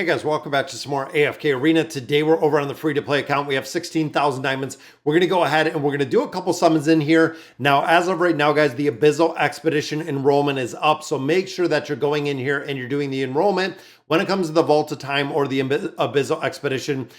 Hey guys, welcome back to some more AFK Arena. Today we're over on the free-to-play account. We have 16,000 diamonds. We're going to go ahead and we're going to do a couple summons in here. Now, as of right now, guys, the Abyssal Expedition enrollment is up. So make sure that you're going in here and you're doing the enrollment. When it comes to the Vault of Time or the Abyssal Expedition,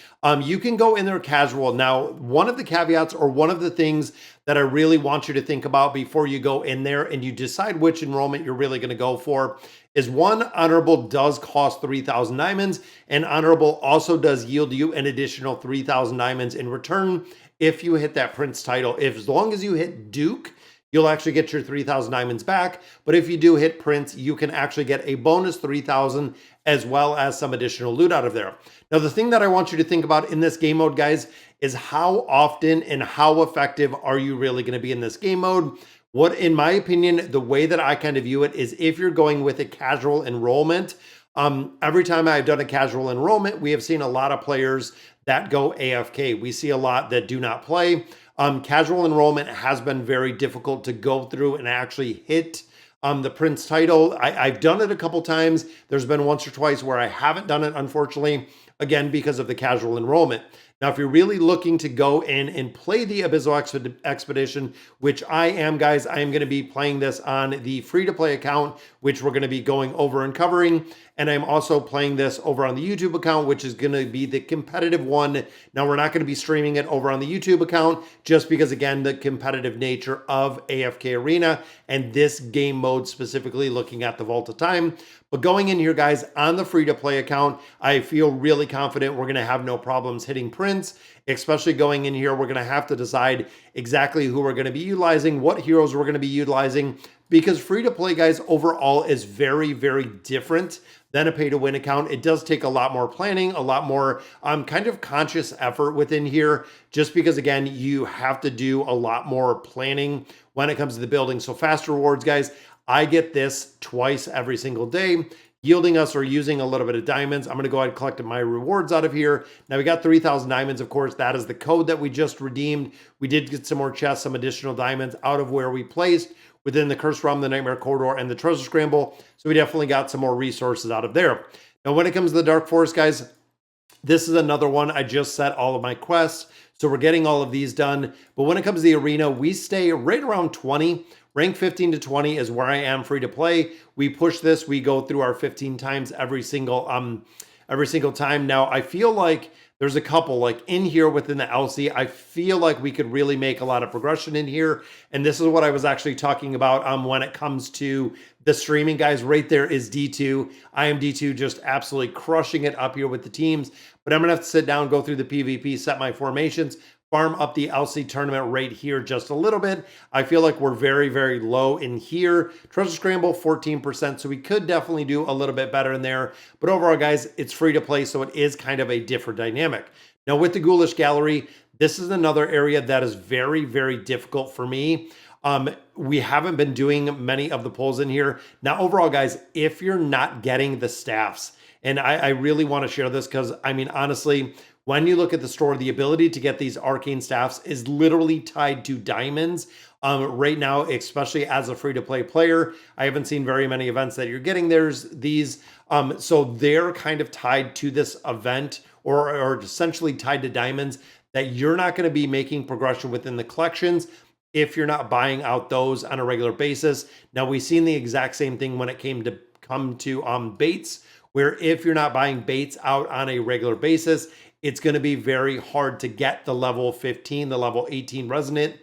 you can go in there casual. Now, one of the caveats or one of the things that I really want you to think about before you go in there and you decide which enrollment you're really going to go for is one, honorable does cost 3,000 diamonds, and honorable also does yield you an additional 3,000 diamonds in return if you hit that prince title. As long as you hit Duke, you'll actually get your 3,000 diamonds back. But if you do hit prince, you can actually get a bonus 3,000 as well as some additional loot out of there. Now, the thing that I want you to think about in this game mode, guys, is how often and how effective are you really going to be in this game mode? What, in my opinion, the way that I kind of view it is if you're going with a casual enrollment, every time I've done a casual enrollment, we have seen a lot of players that go AFK. We see a lot that do not play. Casual enrollment has been very difficult to go through and actually hit the Prince title. I've done it a couple times. There's been once or twice where I haven't done it, unfortunately, again, because of the casual enrollment. Now, if you're really looking to go in and play the Abyssal Expedition, which I am, guys, I am going to be playing this on the free-to-play account, which we're going to be going over and covering. And I'm also playing this over on the YouTube account, which is going to be the competitive one. Now, we're not going to be streaming it over on the YouTube account just because, again, the competitive nature of AFK Arena and this game mode specifically looking at the Vault of Time. But going in here, guys, on the free-to-play account, I feel really confident we're going to have no problems hitting Prince, especially going in here. We're going to have to decide exactly who we're going to be utilizing, what heroes we're going to be utilizing, because free-to-play, guys, overall is very, very different than a pay-to-win account. It does take a lot more planning, a lot more kind of conscious effort within here, just because, again, you have to do a lot more planning when it comes to the building. So fast rewards, guys, I get this twice every single day, yielding us or using a little bit of diamonds. I'm going to go ahead and collect my rewards out of here. Now we got 3,000 diamonds. Of course, that is the code that we just redeemed. We did get some more chests, some additional diamonds out of where we placed within the Curse Realm, the Nightmare Corridor, and the Treasure Scramble. So we definitely got some more resources out of there. Now, when it comes to the Dark Forest, guys, this is another one. I just set all of my quests, so we're getting all of these done. But when it comes to the arena, we stay right around 20. Rank 15 to 20 is where I am free to play. We push this. We go through our 15 times every single time. Now, I feel like there's a couple like in here within the LC. I feel like we could really make a lot of progression in here. And this is what I was actually talking about when it comes to the streaming, guys. Right there is D2. I am D2, just absolutely crushing it up here with the teams. But I'm going to have to sit down, go through the PvP, set my formations, farm up the LC tournament right here just a little bit. I feel like we're very, very low in here. Treasure Scramble, 14%, so we could definitely do a little bit better in there. But overall, guys, it's free to play, so it is kind of a different dynamic. Now, with the Ghoulish Gallery, this is another area that is very, very difficult for me. We haven't been doing many of the pulls in here. Now, overall, guys, if you're not getting the staffs, and I really want to share this because, I mean, honestly, when you look at the store, the ability to get these arcane staffs is literally tied to diamonds. Right now, especially as a free-to-play player, I haven't seen very many events that you're getting. There's these, so they're kind of tied to this event or essentially tied to diamonds that you're not going to be making progression within the collections if you're not buying out those on a regular basis. Now, we've seen the exact same thing when it come to baits, where if you're not buying baits out on a regular basis, it's going to be very hard to get the level 15, the level 18 resonant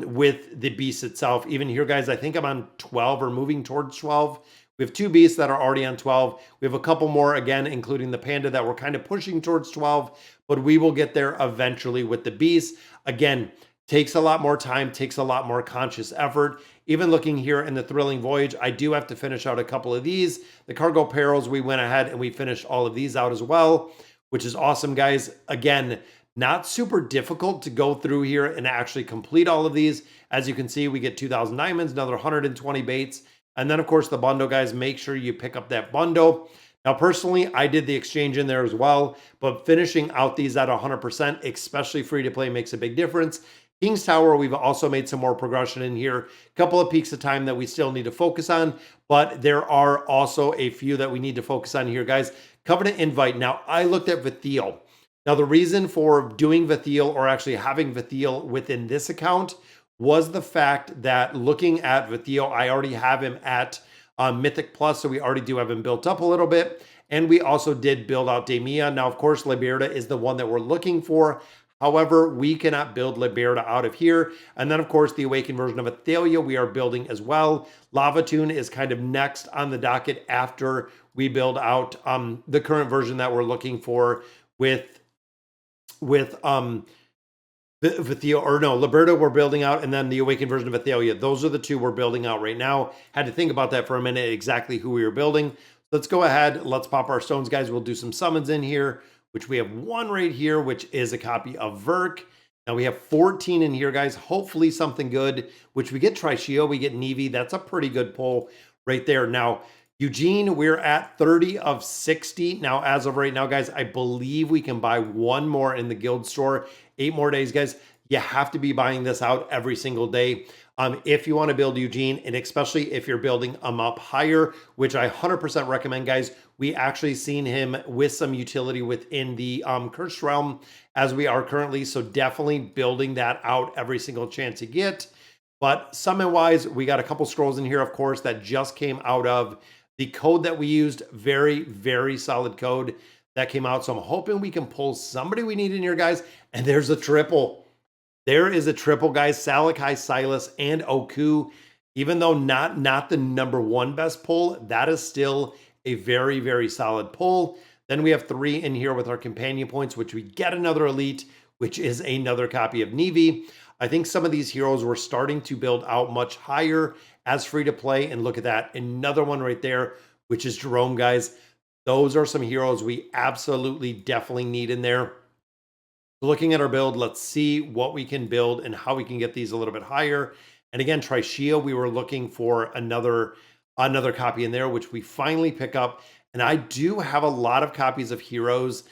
with the beast itself. Even here, guys, I think I'm on 12 or moving towards 12. We have two beasts that are already on 12. We have a couple more, again, including the panda, that we're kind of pushing towards 12, but we will get there eventually with the beast. Again, takes a lot more time, takes a lot more conscious effort. Even looking here in the Thrilling Voyage, I do have to finish out a couple of these. The Cargo Perils, we went ahead and we finished all of these out as well, which is awesome, guys. Again, not super difficult to go through here and actually complete all of these. As you can see, we get 2,000 diamonds, another 120 baits. And then, of course, the bundle, guys, make sure you pick up that bundle. Now, personally, I did the exchange in there as well, but finishing out these at 100%, especially free to play, makes a big difference. King's Tower, we've also made some more progression in here. A couple of peaks of time that we still need to focus on, but there are also a few that we need to focus on here, guys. Covenant Invite. Now, I looked at Vithiel. Now, the reason for doing Vithiel, or actually having Vithiel within this account, was the fact that looking at Vithiel, I already have him at Mythic Plus, so we already do have him built up a little bit. And we also did build out Demia. Now, of course, Liberta is the one that we're looking for. However, we cannot build Liberta out of here. And then, of course, the Awakened version of Athalia we are building as well. Lavatune is kind of next on the docket after we build out the current version that we're looking for with Vithiel, or no, Liberta we're building out, and then the Awakened version of Athalia. Those are the two we're building out right now. Had to think about that for a minute, exactly who we were building. Let's go ahead. Let's pop our stones, guys. We'll do some summons in here, which we have one right here, which is a copy of Verk. Now we have 14 in here, guys. Hopefully something good, which we get Trishio, we get Nevi. That's a pretty good pull right there. Now, Eugene, we're at 30 of 60. Now, as of right now, guys, I believe we can buy one more in the guild store. 8 more days, guys. You have to be buying this out every single day. If you want to build Eugene, and especially if you're building him up higher, which I 100% recommend, guys. We actually seen him with some utility within the Cursed Realm as we are currently. So definitely building that out every single chance you get. But summon-wise, we got a couple scrolls in here, of course, that just came out of the code that we used. Very, very solid code that came out. So I'm hoping we can pull somebody we need in here, guys. And there's a triple. There is a triple, guys. Salakai, Silas, and Oku. Even though not the number one best pull, that is still a very, very solid pull. Then we have 3 in here with our companion points, which we get another elite, which is another copy of Nevi. I think some of these heroes were starting to build out much higher as free to play. And look at that. Another one right there, which is Jerome, guys. Those are some heroes we absolutely definitely need in there. Looking at our build, let's see what we can build and how we can get these a little bit higher. And again, Trishio, we were looking for another copy in there, which we finally pick up. And I do have a lot of copies of heroes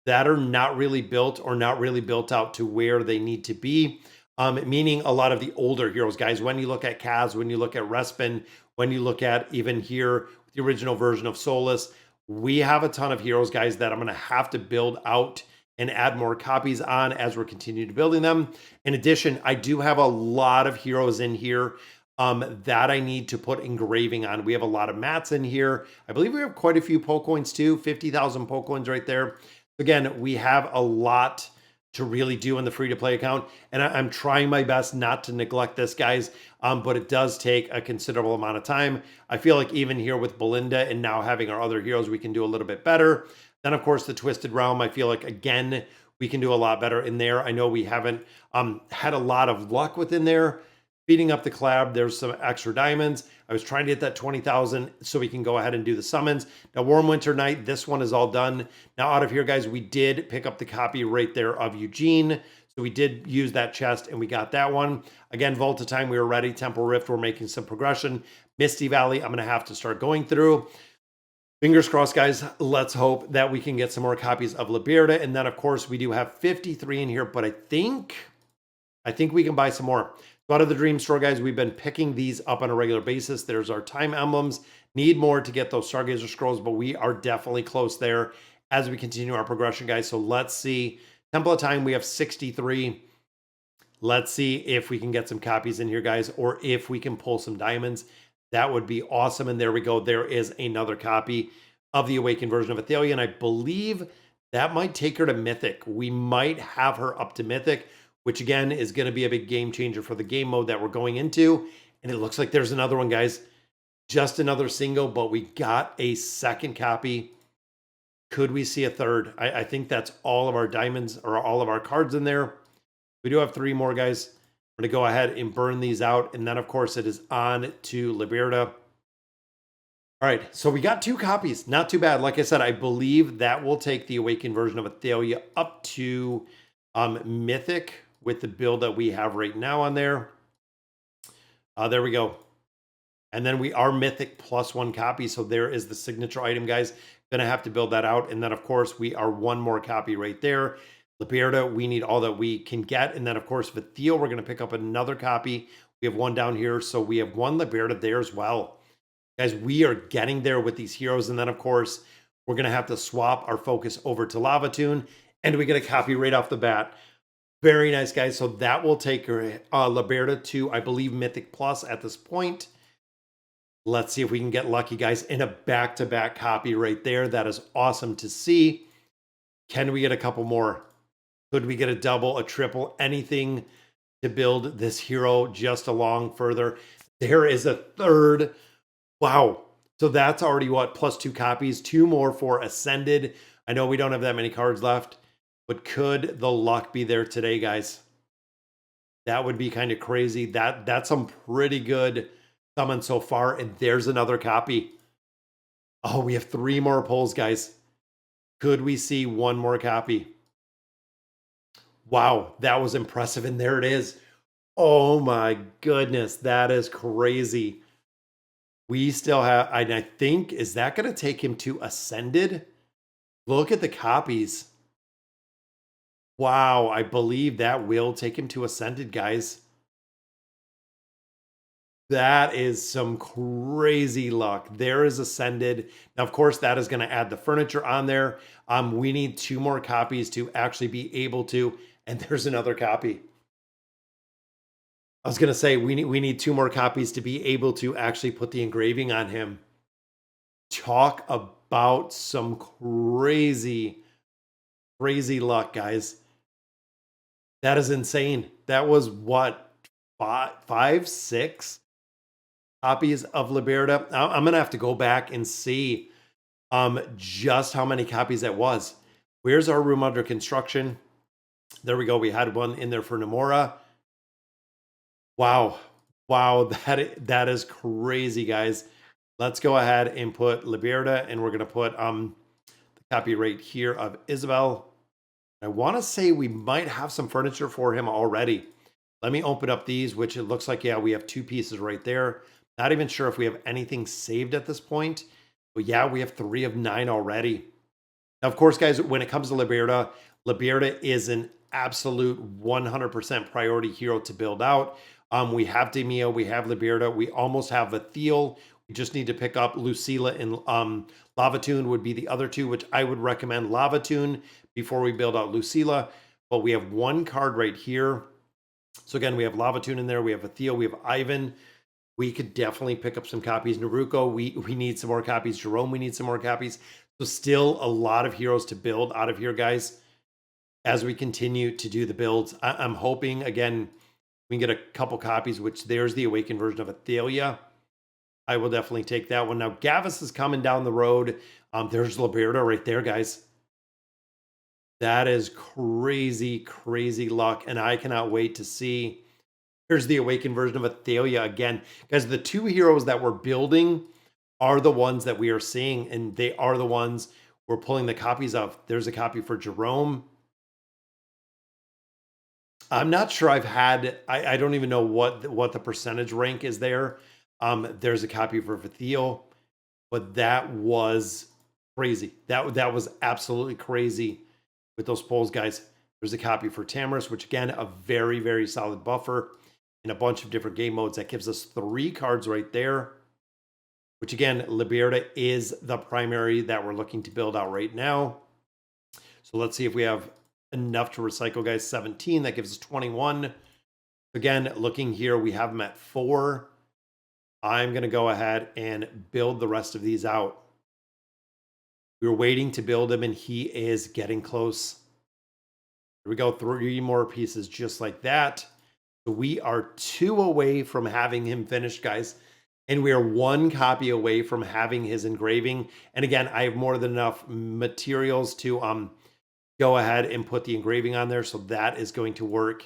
that are not really built or not really built out to where they need to be. Meaning a lot of the older heroes, guys. When you look at Kaz, when you look at Respin, when you look at even here, the original version of Solus, we have a ton of heroes, guys, that I'm going to have to build out and add more copies on as we're continuing to building them. In addition, I do have a lot of heroes in here that I need to put engraving on. We have a lot of mats in here. I believe we have quite a few Pokecoins too, 50,000 Pokecoins right there. Again, we have a lot to really do in the free-to-play account, and I'm trying my best not to neglect this, guys, but it does take a considerable amount of time. I feel like even here with Belinda and now having our other heroes, we can do a little bit better. Then, of course, the Twisted Realm, I feel like, again, we can do a lot better in there. I know we haven't had a lot of luck within there. Beating up the collab, there's some extra diamonds. I was trying to get that 20,000 so we can go ahead and do the summons. Now, Warm Winter Night, this one is all done. Now, out of here, guys, we did pick up the copy right there of Eugene. So we did use that chest and we got that one. Again, Volta Time, we were ready. Temple Rift, we're making some progression. Misty Valley, I'm going to have to start going through. Fingers crossed, guys. Let's hope that we can get some more copies of Liberta. And then, of course, we do have 53 in here, but I think we can buy some more. So out of the Dream Store, guys, we've been picking these up on a regular basis. There's our time emblems. Need more to get those Stargazer scrolls, but we are definitely close there as we continue our progression, guys. So let's see. Temple of Time, we have 63. Let's see if we can get some copies in here, guys, or if we can pull some diamonds. That would be awesome. And there we go. There is another copy of the Awakened version of Athalia, and I believe that might take her to Mythic. We might have her up to Mythic, which again is going to be a big game changer for the game mode that we're going into. And it looks like there's another one, guys. Just another single, but we got a second copy. Could we see a third? I think that's all of our diamonds or all of our cards in there. We do have 3 more, guys. I'm going to go ahead and burn these out. And then, of course, it is on to Liberta. All right, so we got 2 copies. Not too bad. Like I said, I believe that will take the Awakened version of Athalia up to Mythic with the build that we have right now on there. There we go. And then we are Mythic plus 1 copy. So there is the signature item, guys. Going to have to build that out. And then, of course, we are 1 more copy right there. Liberta, we need all that we can get. And then, of course, Vithiel, we're going to pick up another copy. We have 1 down here. So we have 1 Liberta there as well. Guys, we are getting there with these heroes. And then, of course, we're going to have to swap our focus over to Lavatoon, and we get a copy right off the bat. Very nice, guys. So that will take Liberta to, I believe, Mythic Plus at this point. Let's see if we can get lucky, guys, in a back-to-back copy right there. That is awesome to see. Can we get a couple more? Could we get a double, a triple, anything to build this hero just along further? There is a third. Wow. So that's already what? Plus 2 copies, 2 more for Ascended. I know we don't have that many cards left, but could the luck be there today, guys? That would be kind of crazy. That's some pretty good summon so far. And there's another copy. Oh, we have 3 more pulls, guys. Could we see one more copy? Wow, that was impressive. And there it is. Oh my goodness, that is crazy. We still have, and I think, is that going to take him to Ascended? Look at the copies. Wow, I believe that will take him to Ascended, guys. That is some crazy luck. There is Ascended. Now, of course, that is going to add the furniture on there. We need 2 more copies to actually be able to, and there's another copy. I was going to say, we need 2 more copies to be able to actually put the engraving on him. Talk about some crazy luck, guys. That is insane. That was what, 5, 6 copies of Liberta. I'm going to have to go back and see just how many copies that was. Where's our room under construction? There we go. We had one in there for Namora. Wow. Wow, that is crazy, guys. Let's go ahead and put Liberta, and we're going to put the copy right here of Isabel. I want to say we might have some furniture for him already. Let me open up these, which it looks like, yeah, we have 2 pieces right there. Not even sure if we have anything saved at this point. But yeah, we have 3 of 9 already. Now, of course, guys, when it comes to Liberta, Liberta is an absolute 100% priority hero to build out. We have Demio, we have Liberta, we almost have Vathiel. We just need to pick up Lucilla and Lavatoon would be the other 2, which I would recommend Lavatoon before we build out Lucilla. But we have 1 card right here. So again, we have Lavatoon in there, we have Vathiel, we have Ivan. We could definitely pick up some copies. Naruko, we need some more copies. Jerome, we need some more copies. So still a lot of heroes to build out of here, guys, as we continue to do the builds. I'm hoping, again, we can get a couple copies, which there's the Awakened version of Athelia. I will definitely take that one. Now, Gavis is coming down the road. There's Liberta right there, guys. That is crazy, crazy luck, and I cannot wait to see. Here's the Awakened version of Athelia again. Guys, the 2 heroes that we're building are the ones that we are seeing, and they are the ones we're pulling the copies of. There's a copy for Jerome. I'm not sure I've had, I don't even know what the percentage rank is there. There's a copy for Vathiel, but that was crazy. That was absolutely crazy with those polls, guys. There's a copy for Tamris, which again, a very, very solid buffer in a bunch of different game modes. That gives us 3 cards right there, which again, Liberta is the primary that we're looking to build out right now. So let's see if we have enough to recycle, guys. 17, that gives us 21. Again, looking here, we have them at 4. I'm going to go ahead and build the rest of these out. We were waiting to build him, and he is getting close. Here we go, 3 more pieces just like that. So we are 2 away from having him finished, guys. And we are 1 copy away from having his engraving. And again, I have more than enough materials to go ahead and put the engraving on there. So that is going to work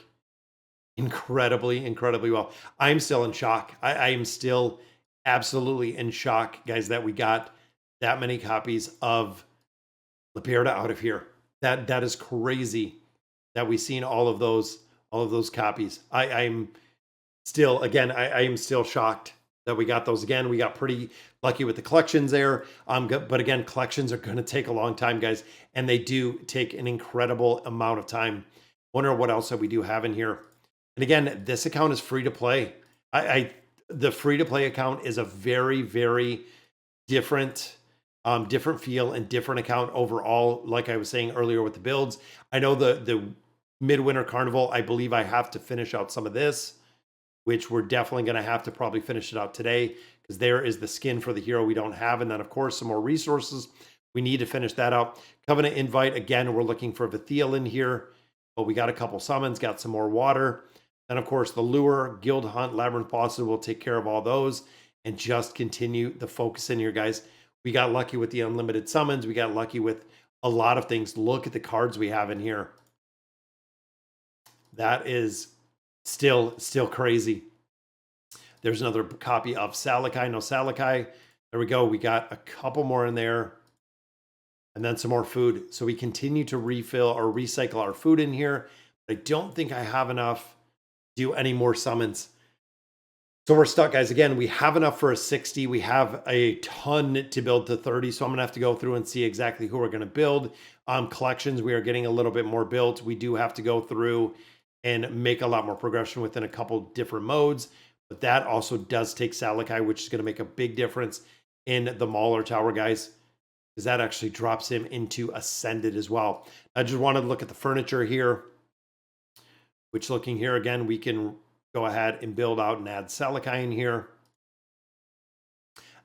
incredibly, incredibly well. I'm still in shock. I am still absolutely in shock, guys, that we got that many copies of Liberta out of here. That is crazy that we've seen all of those copies. I'm still, again, I am still shocked that we got those. Again, we got pretty lucky with the collections there. But again, collections are going to take a long time, guys, and they do take an incredible amount of time. Wonder what else that we do have in here. And again, this account is free to play. The free to play account is a very, very different different feel and different account overall. Like I was saying earlier with the builds, I know the midwinter carnival, I believe I have to finish out some of this, which we're definitely going to have to probably finish it out today, because there is the skin for the hero we don't have. And then of course, some more resources. We need to finish that up. Covenant invite, again, we're looking for Vithiel in here, but we got a couple summons, got some more water. And of course, the lure, guild hunt, labyrinth bosses will take care of all those, and just continue the focus in here, guys. We got lucky with the unlimited summons. We got lucky with a lot of things. Look at the cards we have in here. That is still crazy. There's another copy of Salakai. No Salakai. There we go. We got a couple more in there. And then some more food. So we continue to refill or recycle our food in here. I don't think I have enough to do any more summons. So we're stuck, guys. Again, we have enough for a 60. We have a ton to build to 30. So I'm going to have to go through and see exactly who we're going to build. Collections, we are getting a little bit more built. We do have to go through and make a lot more progression within a couple different modes. But that also does take Salakai, which is going to make a big difference in the Mauler Tower, guys, because that actually drops him into Ascended as well. I just wanted to look at the furniture here, which looking here again, we can go ahead and build out and add Salakai in here.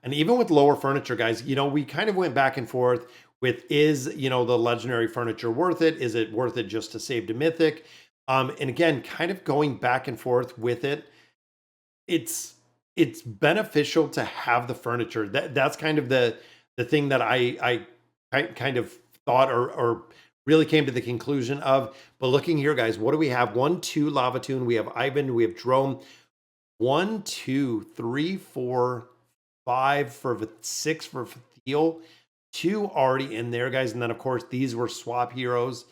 And even with lower furniture, guys, you know, we kind of went back and forth with, is, you know, the legendary furniture worth it? Is it worth it just to save to Mythic? And again, kind of going back and forth with it. It's beneficial to have the furniture. That's kind of the thing that I kind of thought or really came to the conclusion of. But looking here, guys, what do we have? 1, 2 Lava Tune. We have Ivan. We have Drome. 1, 2, 3, 4, 5 for 6 for Thiel. 2 already in there, guys. And then, of course, these were swap heroes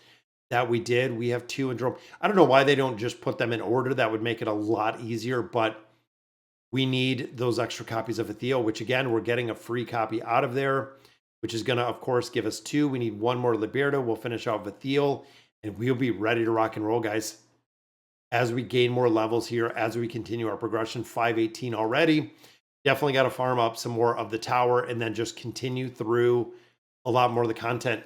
that we did. We have 2 in Drome. I don't know why they don't just put them in order. That would make it a lot easier, but we need those extra copies of Ethiel, which again, we're getting a free copy out of there, which is going to, of course, give us 2. We need 1 more Liberta. We'll finish out Vithiel, and we'll be ready to rock and roll, guys. As we gain more levels here, as we continue our progression, 518 already. Definitely got to farm up some more of the tower and then just continue through a lot more of the content.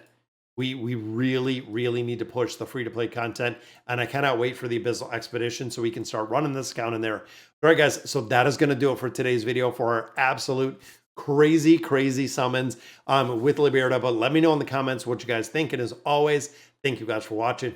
We really, really need to push the free-to-play content, and I cannot wait for the Abyssal Expedition so we can start running this account in there. All right, guys, so that is going to do it for today's video for our absolute crazy summons with Liberta. But let me know in the comments what you guys think, and as always, thank you guys for watching.